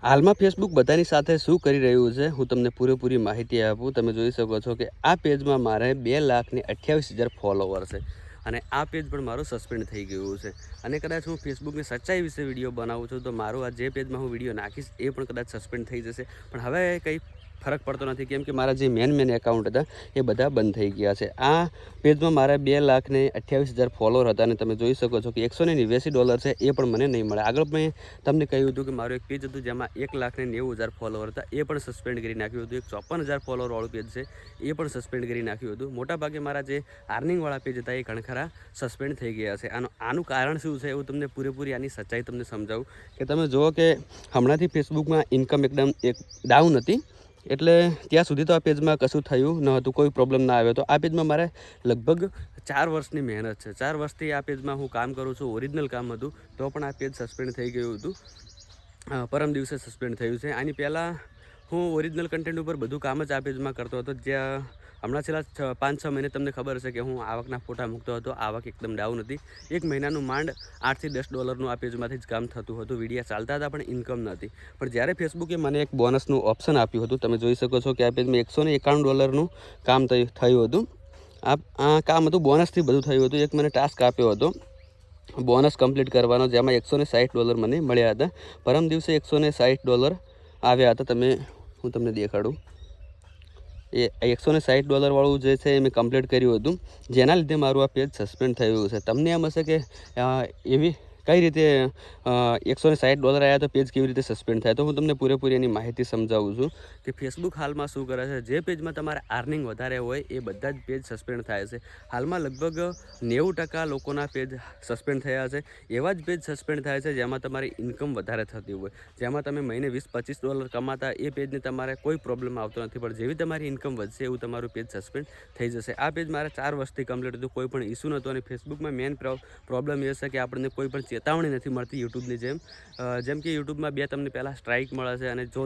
હાલમાં ફેસબુક બધાની સાથે શું કરી રહ્યું છે હું તમને પૂરેપૂરી માહિતી આપું. તમે જોઈ શકો છો કે આ પેજમાં મારે 2,28,000 ફોલોવર છે અને આ પેજ પણ મારું સસ્પેન્ડ થઈ ગયું છે. અને કદાચ હું ફેસબુકની સચ્ચાઈ વિશે વિડીયો બનાવું છું તો મારું આ જે પેજમાં હું વિડીયો નાખીશ એ પણ કદાચ સસ્પેન્ડ થઈ જશે. પણ હવે કંઈ ફરક પડતો નથી, કેમ કે મારા જે મેન એકાઉન્ટ હતા એ બધા બંધ થઈ ગયા છે. આ પેજમાં મારા 2,28,000 ફોલોવર હતા અને તમે જોઈ શકો છો કે $189 છે એ પણ મને નહીં મળે. આગળ મેં તમને કહ્યું હતું કે મારું એક પેજ હતું જેમાં 1,90,000 ફોલોવર હતા, એ પણ સસ્પેન્ડ કરી નાખ્યું હતું. એક 54,000 ફોલોવરવાળું પેજ છે એ પણ સસ્પેન્ડ કરી નાખ્યું હતું. મોટાભાગે મારા જે આર્નિંગવાળા પેજ હતા એ ઘણખરા સસ્પેન્ડ થઈ ગયા છે. આનું કારણ શું છે એવું તમને પૂરેપૂરી આની સચ્ચાઈ તમને સમજાવું કે તમે જુઓ કે હમણાંથી ફેસબુકમાં ઇન્કમ એકદમ ડાઉન હતી, એટલે ત્યાં સુધી તો આ પેજમાં કશું થયું ન હતું, કોઈ પ્રોબ્લેમ ના આવ્યો. તો આ પેજમાં મારે લગભગ 4 વર્ષની મહેનત છે. 4 વર્ષથી આ પેજમાં હું કામ કરું છું, ઓરિજિનલ કામ હતું, તો પણ આ પેજ સસ્પેન્ડ થઈ ગયું હતું. પરમ દિવસે સસ્પેન્ડ થયું છે. આની પહેલાં હું ઓરિજિનલ કન્ટેન્ટ ઉપર બધું કામ જ આ પેજમાં કરતો હતો. જ્યાં હમણાં છેલ્લા 5-6 મહિને તમને ખબર હશે કે હું આવકના ફોટા મૂકતો હતો. આવક એકદમ ડાઉન હતી. એક મહિનાનું માંડ $8 થી $10 આ પેજમાંથી જ કામ થતું હતું. વિડીયા ચાલતા હતા પણ ઇન્કમ નહોતી. પણ જ્યારે ફેસબુકે મને એક બોનસનું ઓપ્શન આપ્યું હતું, તમે જોઈ શકો છો કે આ પેજમાં $191 કામ થયું હતું. આ કામ હતું, બોનસથી બધું થયું હતું. એક મને ટાસ્ક આપ્યો હતો બોનસ કમ્પ્લીટ કરવાનો, જેમાં $160 મને મળ્યા હતા. પરમ દિવસે $160 આવ્યા હતા. હું તમને દેખાડું. એ $160 વાળું જે છે એ મેં કમ્પ્લીટ કર્યું હતું, જેના લીધે મારું આ પેજ સસ્પેન્ડ થયું છે. તમને એમ હશે કે એવી કઈ રીતે $160 આવ્યા તો પેજ કેવી રીતે સસ્પેન્ડ થાય, તો હું તમને પૂરેપૂરી એની માહિતી સમજાવું છું કે ફેસબુક હાલમાં શું કરે છે. જે પેજમાં તમારે આર્નિંગ વધારે હોય એ બધા જ પેજ સસ્પેન્ડ થાય છે. હાલમાં લગભગ 90% લોકોના પેજ સસ્પેન્ડ થયા છે. એવા જ પેજ સસ્પેન્ડ થાય છે જેમાં તમારી ઇન્કમ વધારે થતી હોય, જેમાં તમે મહિને $20-25 કમાતા, એ પેજને તમારે કોઈ પ્રોબ્લેમ આવતો નથી. પણ જેવી તમારી ઇન્કમ વધશે એવું તમારું પેજ સસ્પેન્ડ થઈ જશે. આ પેજ મારે 4 વર્ષથી કમ્પ્લીટ હતું, કોઈ પણ ઇસ્યુ નહોતો. અને ફેસબુકમાં મેન પ્રોબ્લેમ એ છે કે આપણને કોઈ પણ ચેતવણી નથી મળતી યુટ્યુબની જેમ કે યુટ્યુબમાં તમને પહેલાં સ્ટ્રાઇક મળે છે, અને જો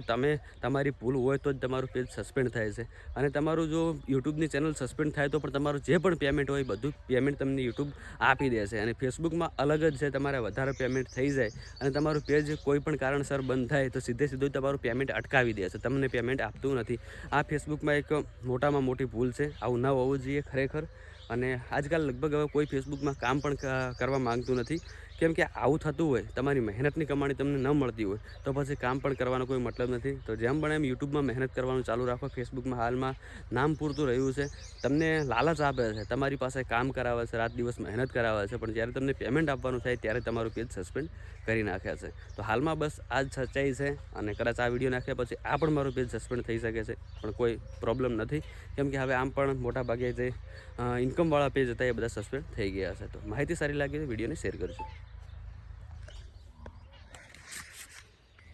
તમારી ભૂલ હોય તો જ તમારું પેજ સસ્પેન્ડ થાય છે. અને તમારું જો યુટ્યુબની ચેનલ સસ્પેન્ડ થાય તો પણ તમારું જે પણ પેમેન્ટ હોય બધું પેમેન્ટ તમને યુટ્યુબ આપી દેશે. અને ફેસબુકમાં અલગ જ છે, તમારે વધારે પેમેન્ટ થઈ જાય અને તમારું પેજ કોઈ પણ કારણસર બંધ થાય તો સીધું તમારું પેમેન્ટ અટકાવી દેશે, તમને પેમેન્ટ આપતું નથી. આ ફેસબુકમાં એક મોટામાં મોટી ભૂલ છે. આવું ન હોવું જોઈએ ખરેખર. અને આજકાલ લગભગ હવે કોઈ ફેસબુકમાં કામ પણ કરવા માંગતું નથી, કેમ કે આવું થતું હોય, તમારી મહેનતની કમાણી તમને ન મળતી હોય તો પછી કામ પણ કરવાનો કોઈ મતલબ નથી. તો જેમ બને એમ યુટ્યુબમાં મહેનત કરવાનું ચાલુ રાખો. ફેસબુકમાં હાલમાં નામ પૂરતું રહ્યું છે, તમને લાલચ આપે છે, તમારી પાસે કામ કરાવે છે, રાત દિવસ મહેનત કરાવે છે, પણ જ્યારે તમને પેમેન્ટ આપવાનું થાય ત્યારે તમારું પેજ સસ્પેન્ડ કરી નાખ્યા છે. તો હાલમાં બસ આ જ સચ્ચાઈ છે. અને કદાચ આ વિડીયો નાખ્યા પછી આ પણ મારું પેજ સસ્પેન્ડ થઈ શકે છે, પણ કોઈ પ્રોબ્લેમ નથી, કેમ કે હવે આમ પણ મોટાભાગે જે ઇન્કમવાળા પેજ હતા એ બધા સસ્પેન્ડ થઈ ગયા છે. તો માહિતી સારી લાગી તો વિડીયોને શેર કરજો.